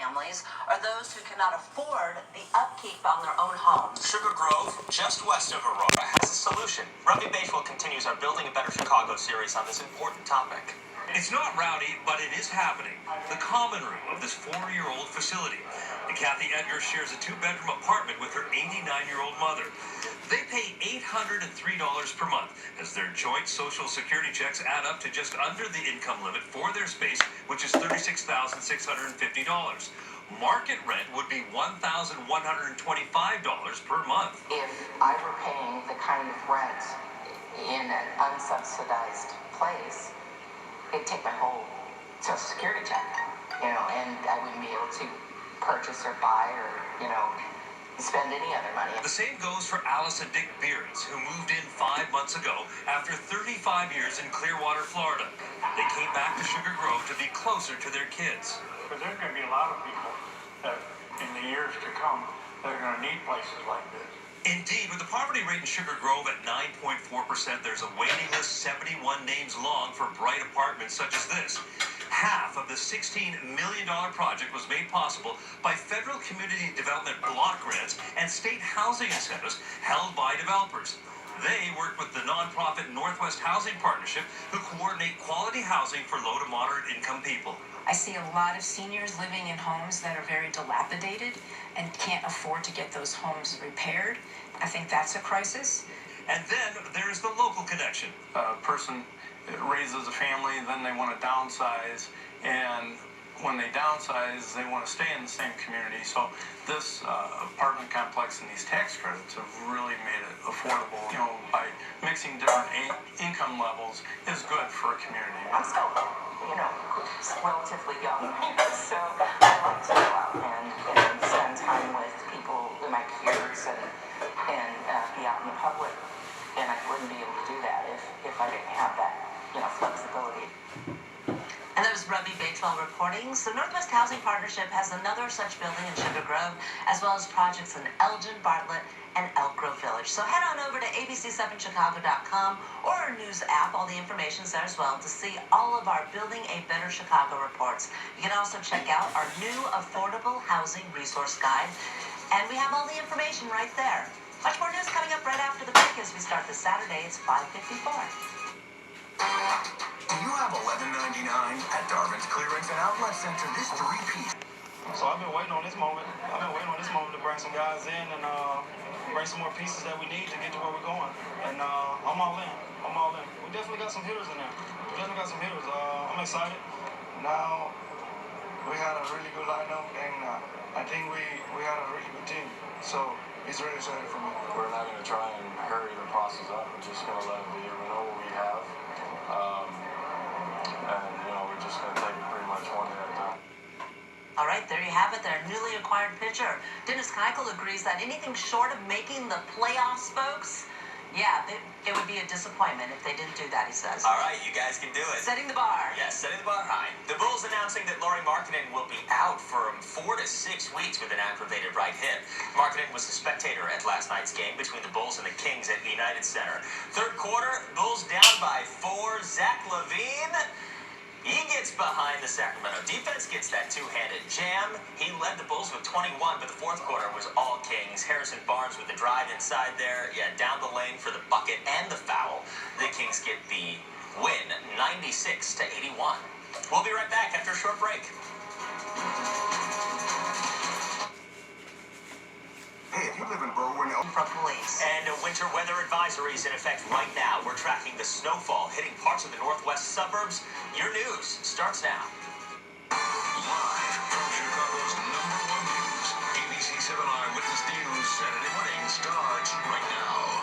families or those who cannot afford the upkeep on their own homes. Sugar Grove, just west of Aurora, has a solution. Ravi Bajwal continues our Building a Better Chicago series on this important topic. It's not rowdy, but it is happening. The common room of this 4-year-old facility. And Kathy Edgar shares a 2-bedroom apartment with her 89-year-old mother. They pay $803 per month as their joint Social Security checks add up to just under the income limit for their space, which is $36,650. Market rent would be $1,125 per month. If I were paying the kind of rent in an unsubsidized place, it'd take my whole Social Security check, and I wouldn't be able to purchase or buy or, spend any other money. The same goes for Alice and Dick Beards, who moved in 5 months ago after 35 years in Clearwater, Florida. They came back to Sugar Grove to be closer to their kids. Because there's going to be a lot of people that, in the years to come, that are going to need places like this. Indeed, with the poverty rate in Sugar Grove at 9.4%, there's a waiting list 71 names long for bright apartments such as this. Half of the $16 million project was made possible by federal community development block grants and state housing incentives held by developers. They work with the nonprofit Northwest Housing Partnership, who coordinate quality housing for low to moderate income people. I see a lot of seniors living in homes that are very dilapidated and can't afford to get those homes repaired. I think that's a crisis. And then there's the local connection. A person raises a family, then they want to downsize, and when they downsize, they want to stay in the same community. So this apartment complex and these tax credits have really made it affordable. By mixing different income levels is good for a community. I'm still, relatively young, so I like to go out and spend time with people, with my peers, and be out in the public. And I wouldn't be able to do that if I didn't have that, flexibility. And that was Ravi Bajwal reporting. So Northwest Housing Partnership has another such building in Sugar Grove, as well as projects in Elgin, Bartlett, and Elk Grove Village. So head on over to abc7chicago.com or our news app. All the information's there as well to see all of our Building a Better Chicago reports. You can also check out our new Affordable Housing Resource Guide. And we have all the information right there. Much more news coming up right after the break as we start this Saturday. It's 5:54. Do you have $11.99 at Darvin's Clearance and Outlet Center? This 3-piece. So I've been waiting on this moment. To bring some guys in and bring some more pieces that we need to get to where we're going. And I'm all in. We definitely got some hitters in there. I'm excited. Now, we had a really good lineup, and I think we had a really good team. So it's really exciting for me. We're not going to try and hurry the process up. We're just going to let it be. We know what we have. We're just going to take it pretty much one day at a time. All right, there you have it, their newly acquired pitcher. Dennis Keuchel agrees that anything short of making the playoffs, folks, it would be a disappointment if they didn't do that, he says. All right, you guys can do it. Setting the bar. Yes, setting the bar high. The Bulls announcing that Lauri Markkanen will be out for 4 to 6 weeks with an aggravated right hip. Markkanen was a spectator at last night's game between the Bulls and the Kings at the United Center. Third quarter, Bulls down by 4. Zach LaVine, he gets behind the Sacramento defense, gets that two-handed jam. He led the Bulls with 21, but the fourth quarter was all Kings. Harrison Barnes with the drive inside there. Down the lane for the bucket and the foul. The Kings get the win, 96-81. We'll be right back after a short break. Hey, if you live in Berwyn, From police. And winter weather advisories in effect right now. We're tracking the snowfall hitting parts of the northwest suburbs. Your news starts now. live from Chicago's #1 news, ABC 7 Eyewitness News, Saturday morning starts right now.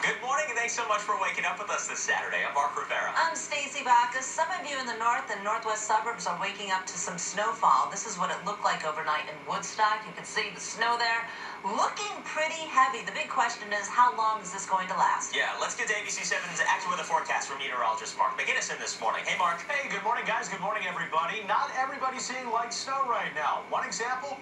Good morning, and thanks so much for waking up with us this Saturday. I'm Mark Rivera. I'm Stacey Backus. Some of you in the north and northwest suburbs are waking up to some snowfall. This is what it looked like overnight in Woodstock. You can see the snow there looking pretty heavy. The big question is, how long is this going to last? Yeah, let's get to ABC 7's active weather forecast from meteorologist Mark McGinnis in this morning. Hey, Mark. Hey, good morning, guys. Good morning, everybody. Not everybody's seeing light snow right now. One example,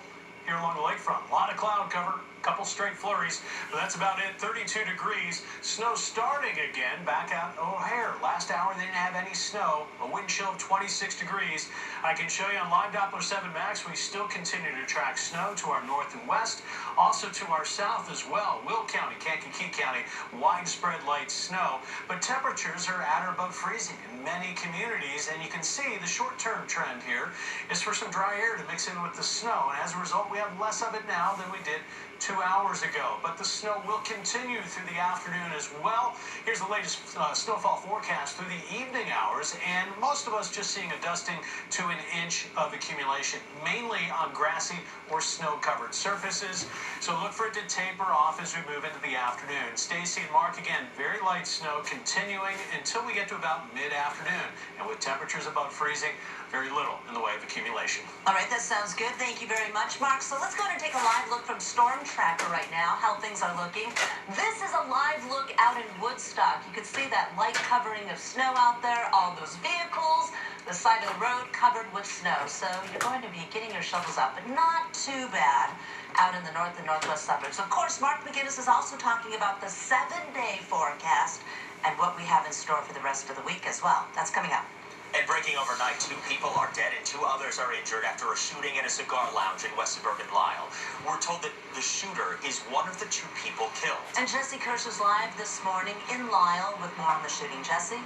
here along the lakefront. A lot of cloud cover, a couple straight flurries, but that's about it. 32 degrees. Snow starting again back out O'Hare. Last hour they didn't have any snow. A wind chill of 26 degrees. I can show you on Live Doppler 7 Max, we still continue to track snow to our north and west, also to our south as well. Will County, Kankakee County, widespread light snow, but temperatures are at or above freezing in many communities, and you can see the short-term trend here is for some dry air to mix in with the snow, and as a result we have less of it now than we did 2 hours ago, but the snow will continue through the afternoon as well. Here's the latest snowfall forecast through the evening hours, and most of us just seeing a dusting to an inch of accumulation, mainly on grassy or snow-covered surfaces, so look for it to taper off as we move into the afternoon. Stacy and Mark, again, very light snow continuing until we get to about mid-afternoon, and with temperatures above freezing, very little in the way of accumulation. All right, that sounds good. Thank you very much, Mark. So let's go ahead and take a live look from Storm Tracker right now, how things are looking. This is a live look out in Woodstock. You can see that light covering of snow out there, all those vehicles, the side of the road covered with snow. So you're going to be getting your shovels out, but not too bad out in the north and northwest suburbs. Of course, Mark McGinnis is also talking about the 7-day forecast and what we have in store for the rest of the week as well. That's coming up. And breaking overnight, 2 people are dead and 2 others are injured after a shooting in a cigar lounge in West Suburban Lisle. We're told that the shooter is one of the 2 people killed. And Jesse Kirsch is live this morning in Lisle with more on the shooting. Jesse?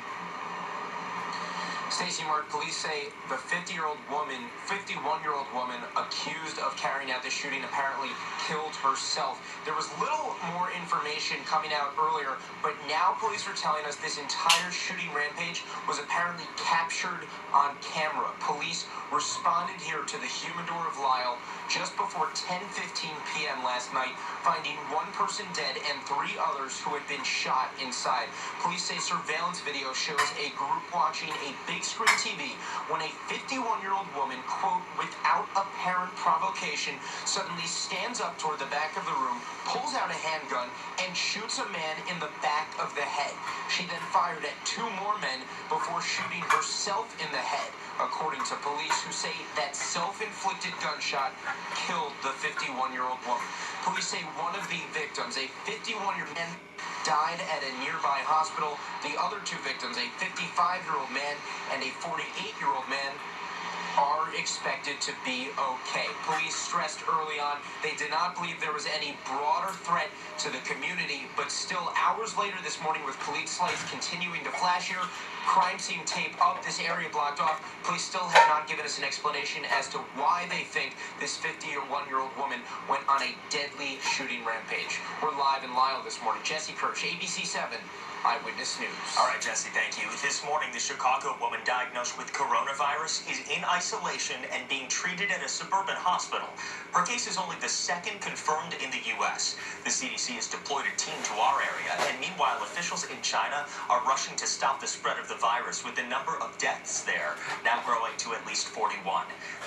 Stacey, Mark, police say the 51-year-old woman accused of carrying out the shooting apparently killed herself. There was little more information coming out earlier, but now police are telling us this entire shooting rampage was apparently captured on camera. Police responded here to the Humidor of Lisle just before 10:15 p.m. last night, finding 1 person dead and 3 others who had been shot inside. Police say surveillance video shows a group watching a big screen TV when a 51-year-old woman, quote, without apparent provocation, suddenly stands up toward the back of the room, pulls out a handgun, and shoots a man in the back of the head. She then fired at 2 more men before shooting herself in the head, according to police, who say that self-inflicted gunshot killed the 51-year-old woman. Police say one of the victims, a 51-year-old man, died at a nearby hospital. The other 2 victims, a 55-year-old man and a 48-year-old man, are expected to be okay. Police stressed early on they did not believe there was any broader threat to the community, but still hours later this morning, with police lights continuing to flash here, crime scene tape up, this area blocked off, police still have not given us an explanation as to why they think this 51-year-old woman went on a deadly shooting rampage. We're live in Lisle this morning. Jesse Kirsch, ABC 7. Eyewitness News. All right, Jesse, thank you. This morning, the Chicago woman diagnosed with coronavirus is in isolation and being treated at a suburban hospital. Her case is only the 2nd confirmed in the U.S. The CDC has deployed a team to our area, and meanwhile, officials in China are rushing to stop the spread of the virus, with the number of deaths there now growing to at least 41.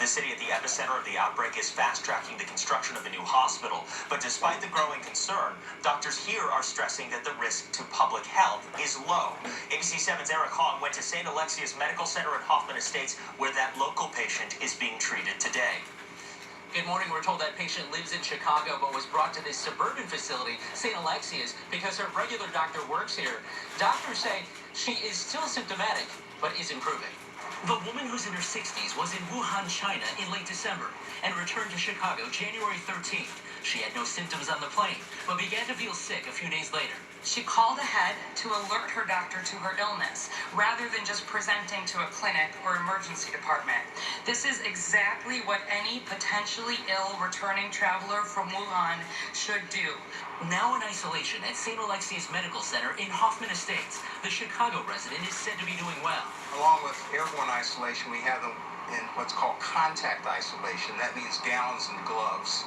The city at the epicenter of the outbreak is fast-tracking the construction of a new hospital, but despite the growing concern, doctors here are stressing that the risk to public health is low. ABC 7's Eric Hong went to St. Alexius Medical Center at Hoffman Estates, where that local patient is being treated today. Good morning. We're told that patient lives in Chicago but was brought to this suburban facility, St. Alexius, because her regular doctor works here. Doctors say she is still symptomatic but is improving. The woman who's in her 60s was in Wuhan, China in late December and returned to Chicago January 13th. She had no symptoms on the plane, but began to feel sick a few days later. She called ahead to alert her doctor to her illness, rather than just presenting to a clinic or emergency department. This is exactly what any potentially ill returning traveler from Wuhan should do. Now in isolation at St. Alexius Medical Center in Hoffman Estates, the Chicago resident is said to be doing well. Along with airborne isolation, we have them in what's called contact isolation. That means gowns and gloves.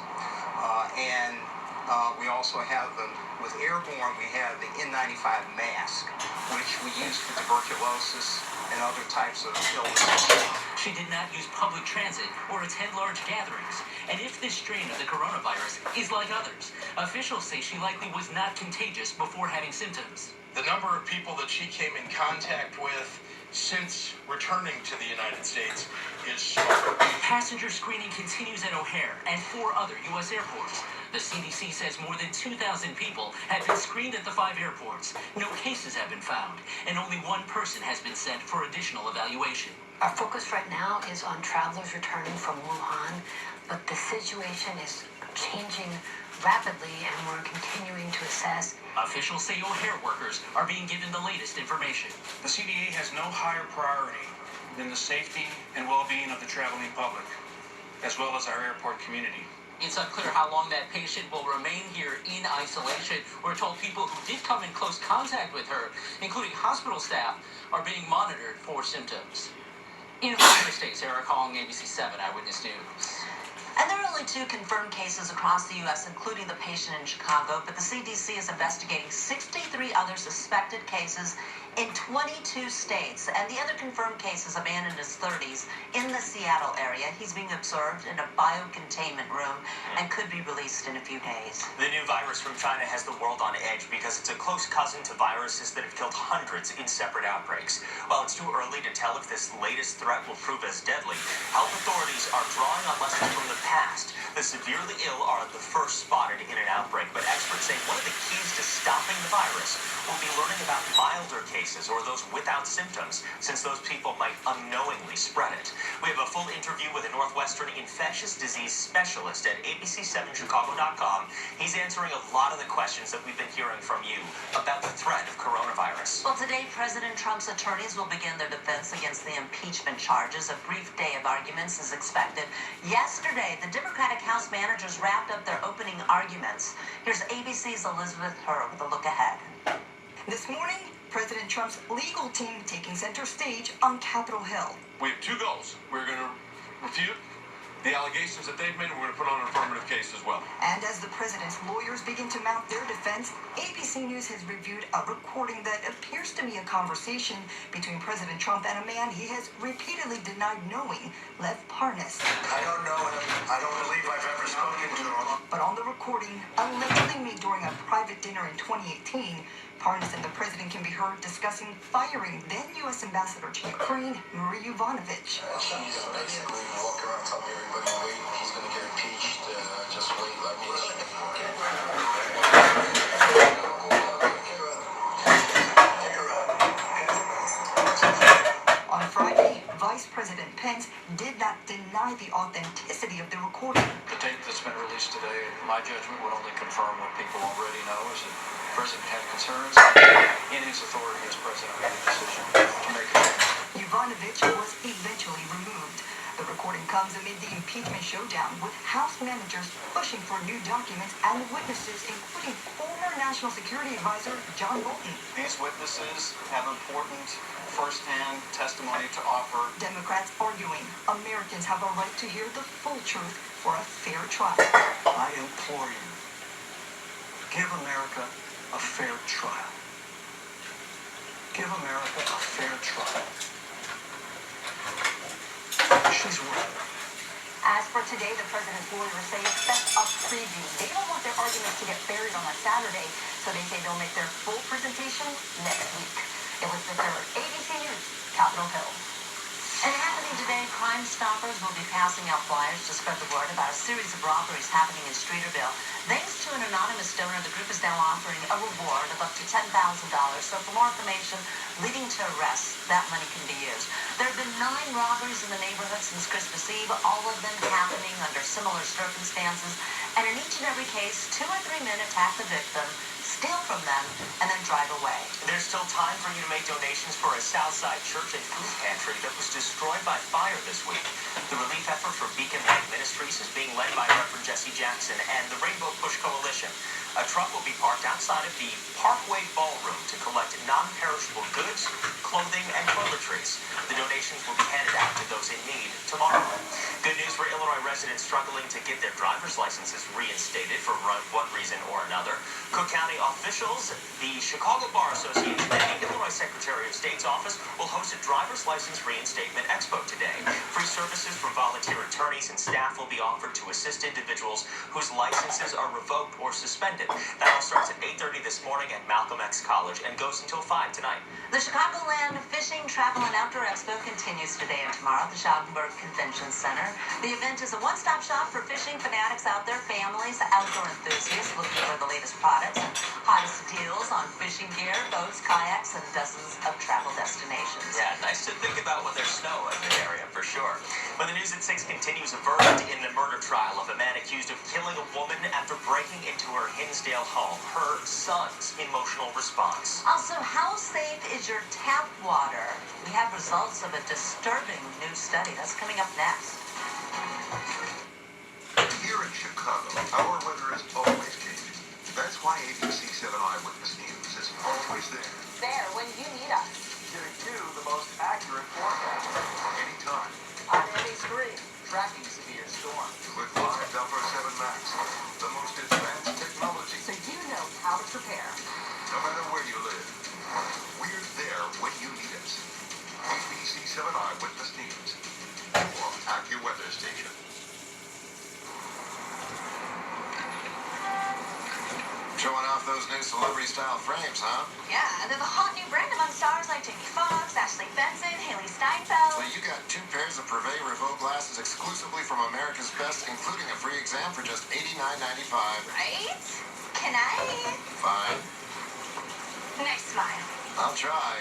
We also have them with airborne. We have the N95 mask, which we use for tuberculosis and other types of illnesses. She did not use public transit or attend large gatherings. And if this strain of the coronavirus is like others, officials say she likely was not contagious before having symptoms. The number of people that she came in contact with since returning to the United States is smart. Passenger screening continues at O'Hare and 4 other U.S. airports. The CDC says more than 2,000 people have been screened at the 5 airports. No cases have been found, and only 1 person has been sent for additional evaluation. Our focus right now is on travelers returning from Wuhan, but the situation is changing rapidly, and we're continuing to assess. Officials say O'Hare workers are being given the latest information. The CDA has no higher priority than the safety and well-being of the traveling public, as well as our airport community. It's unclear how long that patient will remain here in isolation. We're told people who did come in close contact with her, including hospital staff, are being monitored for symptoms. In Ohio State, Sarah Calling, ABC 7 Eyewitness News. And there are only 2 confirmed cases across the U.S., including the patient in Chicago, but the CDC is investigating 63 other suspected cases in 22 states. And the other confirmed case is a man in his 30s in the Seattle area. He's being observed in a biocontainment room and could be released in a few days. The new virus from China has the world on edge because it's a close cousin to viruses that have killed hundreds in separate outbreaks. While it's too early to tell if this latest threat will prove as deadly, health authorities are drawing on lessons from the past. The severely ill are the first spotted in an outbreak, but experts say one of the keys to stopping the virus will be learning about milder cases or those without symptoms, since those people might unknowingly spread it. We have a full interview with a Northwestern infectious disease specialist at abc7chicago.com. He's answering a lot of the questions that we've been hearing from you about the threat of coronavirus. Well, today, President Trump's attorneys will begin their defense against the impeachment charges. A brief day of arguments is expected. Yesterday, the Democratic House managers wrapped up their opening arguments. Here's ABC's Elizabeth Herr with a look ahead. This morning, President Trump's legal team taking center stage on Capitol Hill. We have 2 goals. We're going to refute the allegations that they've made, and we're going to put on an affirmative case as well. And as the president's lawyers begin to mount their defense, ABC News has reviewed a recording that appears to be a conversation between President Trump and a man he has repeatedly denied knowing, Lev Parnas. I don't know him. I don't believe I've ever spoken to him. But on the recording, allegedly made during a private dinner in 2018, Parnas and the president can be heard discussing firing then U.S. Ambassador to Ukraine, Marie Yovanovitch. She's basically walking around telling everybody, wait, he's going to get impeached. Just wait, let me. On Friday, Vice President Pence did not deny the authenticity of the recording. The tape that's been released today, in my judgment, would only confirm what people already know, is that the president had concerns. In his authority as president, made a decision to make a change. Yovanovitch was eventually removed. The recording comes amid the impeachment showdown, with House managers pushing for new documents and witnesses, including former National Security Advisor John Bolton. These witnesses have important first-hand testimony to offer. Democrats arguing Americans have a right to hear the full truth for a fair trial. I implore you, give America a fair trial. Give America a fair trial. She's worth it. As for today, the president's lawyers say expect a preview. They don't want their arguments to get buried on a Saturday, so they say they'll make their full presentation next week. Elizabeth Herr, ABC News, Capitol Hill. And happening today, Crime Stoppers will be passing out flyers to spread the word about a series of robberies happening in Streeterville. Thanks to an anonymous donor, the group is now offering a reward of up to $10,000. So for more information leading to arrests, that money can be used. There have been 9 robberies in the neighborhood since Christmas Eve, all of them happening under similar circumstances. And in each and every case, 2 or 3 men attack the victim, steal from them, and then drive away. There's still time for you to make donations for a Southside church and food pantry that was destroyed by fire this week. The relief effort for Beacon Light Ministries is being led by Reverend Jesse Jackson and the Rainbow Push Coalition. A truck will be parked outside of the Parkway Ballroom to collect non-perishable goods, clothing, and toiletries. The donations will be handed out to those in need tomorrow. Good news for Illinois residents struggling to get their driver's licenses reinstated for one reason or another. Cook County officials, the Chicago Bar Association, and the Illinois Secretary of State's office will host a driver's license reinstatement expo today. Free services from volunteer attorneys and staff will be offered to assist individuals whose licenses are revoked or suspended suspended. That all starts at 8:30 this morning at Malcolm X College and goes until 5 tonight. The Chicagoland Fishing, Travel, and Outdoor Expo continues today and tomorrow at the Schaugenberg Convention Center. The event is a one-stop shop for fishing fanatics out there, families, outdoor enthusiasts looking for the latest products and hottest deals on fishing gear, boats, kayaks, and dozens of travel destinations. Yeah, nice to think about when there's snow in the area, for sure. When the news at 6 continues, a verdict in the murder trial of a man accused of killing a woman after breaking into her Hinsdale home. Her son's emotional response. Also, how safe is your tap water? We have results of a disturbing new study. That's coming up next. Here in Chicago, our weather is always changing. That's why ABC 7 Eyewitness News is always there. There when you need us. Giving you the most accurate forecast. Anytime. On any screen. Tracking severe storms. With live Doppler 7 Max, the most advanced technology. So you know how to prepare. No matter where you live, we're there when you need us. ABC 7 Eyewitness News, your AccuWeather station. Showing off those new celebrity-style frames, huh? Yeah, and they're the hot new brand among stars like Jamie Foxx, Ashley Benson, Haley Steinfeld. So you got 2 pairs of Privé Revaux glasses exclusively from America's Best, including a free exam for just $89.95. Right? Can I? Fine. Nice smile. I'll try.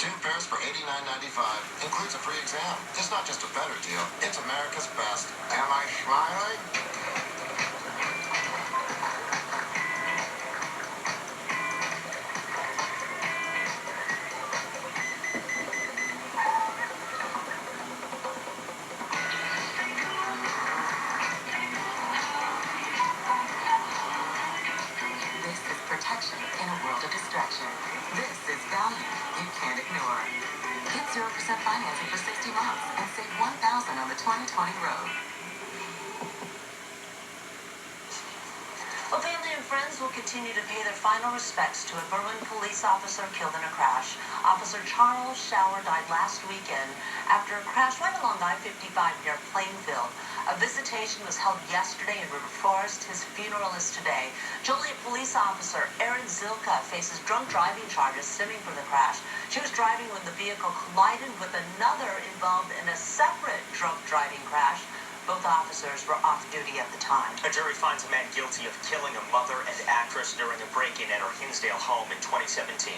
2 pairs for $89.95. Includes a free exam. It's not just a better deal. It's America's Best. Am I smiling? This is protection in a world of distraction. This is value you can't ignore. Get 0% financing for 60 months and save $1,000 on the 2020 road. Well, family and friends will continue to pay their final respects to a Berwyn police officer killed in a crash. Officer Charles Shower died last weekend after a crash right along I-55 near Plainfield. A visitation was held yesterday in River Forest. His funeral is today. Joliet police officer Erin Zilka faces drunk driving charges stemming from the crash. She was driving when the vehicle collided with another involved in a separate drunk driving crash. Both officers were off duty at the time. A jury finds a man guilty of killing a mother and actress during a break-in at her Hinsdale home in 2017.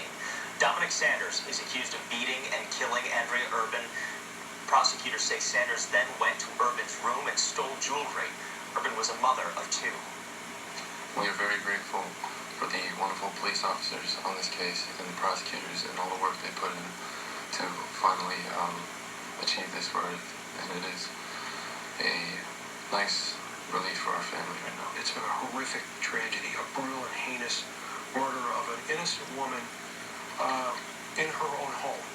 Dominic Sanders is accused of beating and killing Andrea Urban. Prosecutors say Sanders then went to Urban's room and stole jewelry. Urban was a mother of 2. We are very grateful for the wonderful police officers on this case and the prosecutors and all the work they put in to finally achieve this verdict. And it is a nice relief for our family right now. It's a horrific tragedy, a brutal and heinous murder of an innocent woman in her own home.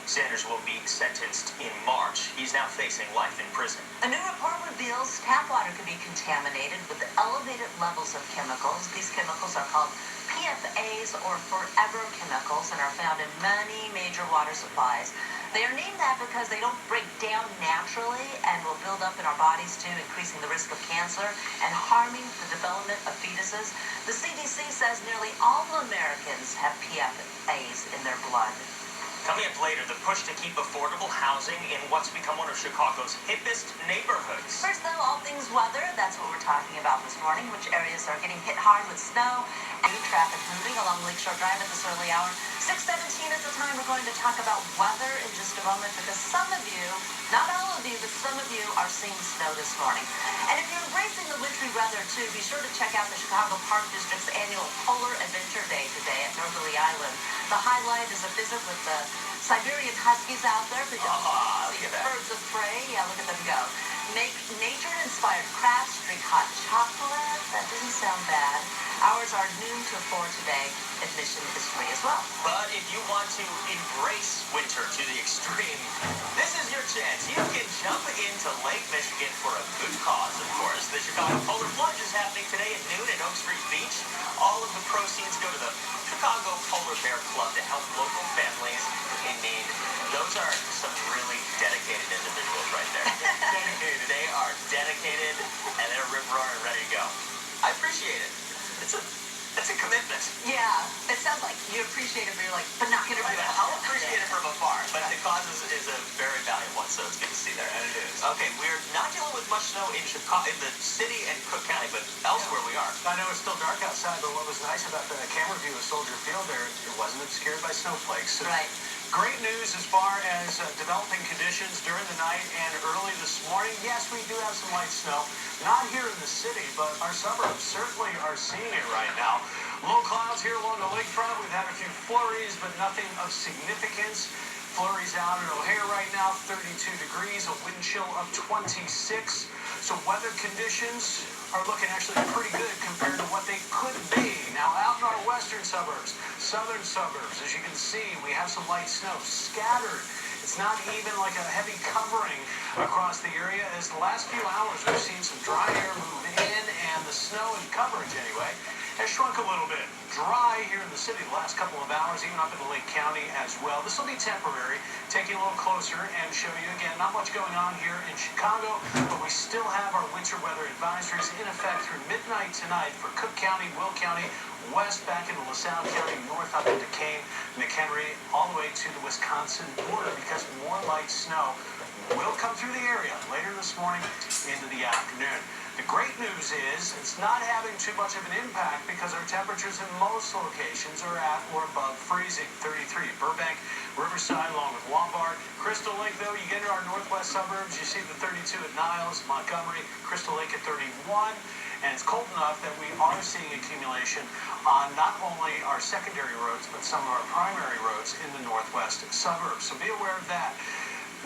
Sanders will be sentenced in March. He's now facing life in prison. A new report reveals tap water can be contaminated with elevated levels of chemicals. These chemicals are called PFAs or forever chemicals and are found in many major water supplies. They are named that because they don't break down naturally and will build up in our bodies too, increasing the risk of cancer and harming the development of fetuses. The CDC says nearly all Americans have PFAs in their blood. Coming up later, the push to keep affordable housing in what's become one of Chicago's hippest neighborhoods. First, though, all things weather. That's what we're talking about this morning. Which areas are getting hit hard with snow and traffic moving along Lakeshore Drive at this early hour. 6:17 is the time. We're going to talk about weather in just a moment because some of you, not all of you, but some of you are seeing snow this morning. And if you're embracing the wintry weather too, be sure to check out the Chicago Park District's annual Polar Adventure Day today at Northerly Island. The highlight is a visit with the Siberian Huskies out there. Look at that. Birds of prey. Yeah, look at them go. Make nature-inspired crafts, drink hot chocolate. That doesn't sound bad. Hours are noon to 4 today. Admission is free as well. But if you want to embrace winter to the extreme, this is your chance. You can jump into Lake Michigan for a good cause, of course. The Chicago Polar Plunge is happening today at noon at Oak Street Beach. All of the proceeds go to the Chicago Polar Bear Club to help local families in need. Those are some really dedicated individuals right there. Dedicated. They are dedicated and they're rip-roaring ready to go. I appreciate it. That's a commitment. Yeah, it sounds like you appreciate it, but you're like, but not gonna do it. I'll appreciate it from afar, but the cause is a very valuable one, so it's good to see there. And it is. Okay, we're not dealing with much snow in Chicago, in the city and Cook County, but elsewhere we are. I know it's still dark outside, but what was nice about the camera view of Soldier Field there, it wasn't obscured by snowflakes. So Right. great news as far as developing conditions during the night and early this morning. Yes, we do have some light snow. Not here in the city, but our suburbs certainly are seeing it right now. Low clouds here along the lakefront. We've had a few flurries, but nothing of significance. Flurries out at O'Hare right now, 32 degrees, a wind chill of 26. So weather conditions are looking actually pretty good compared to what they could be. Now out in our western suburbs, southern suburbs, as you can see, we have some light snow scattered. It's not even like a heavy covering across the area. As the last few hours, we've seen some dry air move in, and the snow and coverage anyway has shrunk a little bit. Dry here in the city the last couple of hours, even up in the Lake County as well. This will be temporary. Take you a little closer and show you again. Not much going on here in Chicago, but we still have our winter weather advisories in effect through midnight tonight for Cook County, Will County, west back into LaSalle County, north up into Kane, McHenry, all the way to the Wisconsin border, because more light snow will come through the area later this morning into the afternoon. The great news is it's not having too much of an impact because our temperatures in most locations are at or above freezing. 33 Burbank, Riverside, along with Lombard. Crystal Lake, though, you get into our northwest suburbs, you see the 32 at Niles, Montgomery, Crystal Lake at 31. And it's cold enough that we are seeing accumulation on not only our secondary roads, but some of our primary roads in the northwest suburbs. So be aware of that.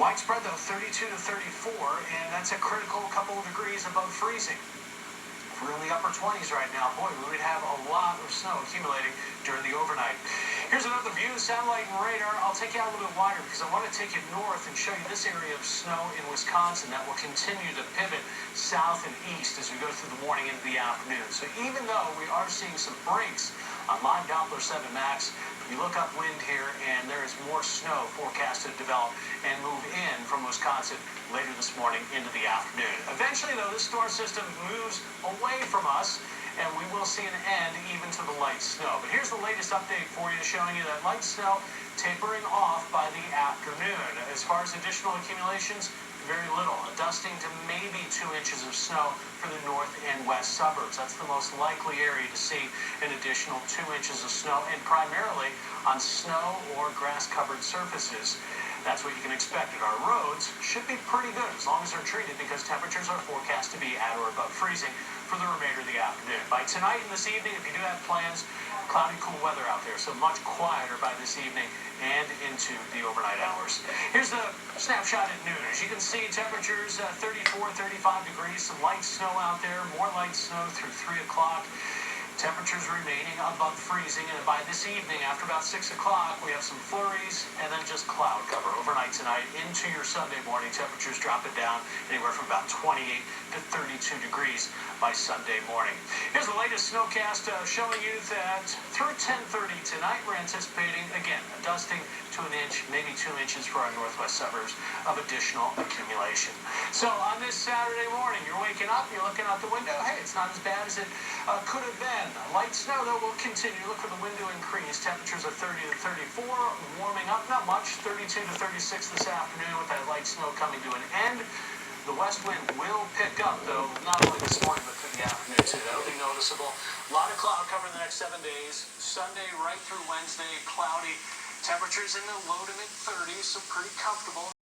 Widespread, though, 32 to 34, and that's a critical couple of degrees above freezing. If we're in the upper 20s right now, boy, we would have a lot of snow accumulating during the overnight. Here's another view, satellite and radar. I'll take you out a little bit wider because I want to take you north and show you this area of snow in Wisconsin that will continue to pivot south and east as we go through the morning into the afternoon. So even though we are seeing some breaks on live Doppler 7 Max, you look upwind here and there is more snow forecasted to develop and move in from Wisconsin later this morning into the afternoon. Eventually, though, this storm system moves away from us, and we will see an end even to the light snow. But here's the latest update for you, showing you that light snow tapering off by the afternoon. As far as additional accumulations, very little. A dusting to maybe 2 inches of snow for the north and west suburbs. That's the most likely area to see an additional 2 inches of snow, and primarily on snow or grass-covered surfaces. That's what you can expect. And our roads should be pretty good as long as they're treated, because temperatures are forecast to be at or above freezing for the remainder of the afternoon. By tonight and this evening, if you do have plans, cloudy, cool weather out there, so much quieter by this evening and into the overnight hours. Here's the snapshot at noon. As you can see, temperatures 34, 35 degrees, some light snow out there, more light snow through 3 o'clock. Temperatures remaining above freezing, and by this evening, after about 6 o'clock, we have some flurries and then just cloud cover overnight tonight into your Sunday morning. Temperatures dropping down anywhere from about 28 to 32 degrees by Sunday morning. Here's the latest snowcast showing you that through 10:30 tonight, we're anticipating, again, a dusting to an inch, maybe 2 inches for our northwest suburbs of additional accumulation. So on this Saturday morning, you're waking up, you're looking out the window. Hey, it's not as bad as it could have been. Light snow, though, will continue. Look for the wind to increase. Temperatures of 30 to 34, warming up, not much, 32 to 36 this afternoon with that light snow coming to an end. The west wind will pick up, though, not only this morning, but through the afternoon, too. That'll be noticeable. A lot of cloud cover in the next 7 days. Sunday right through Wednesday, cloudy. Temperatures in the low to mid 30s, so pretty comfortable.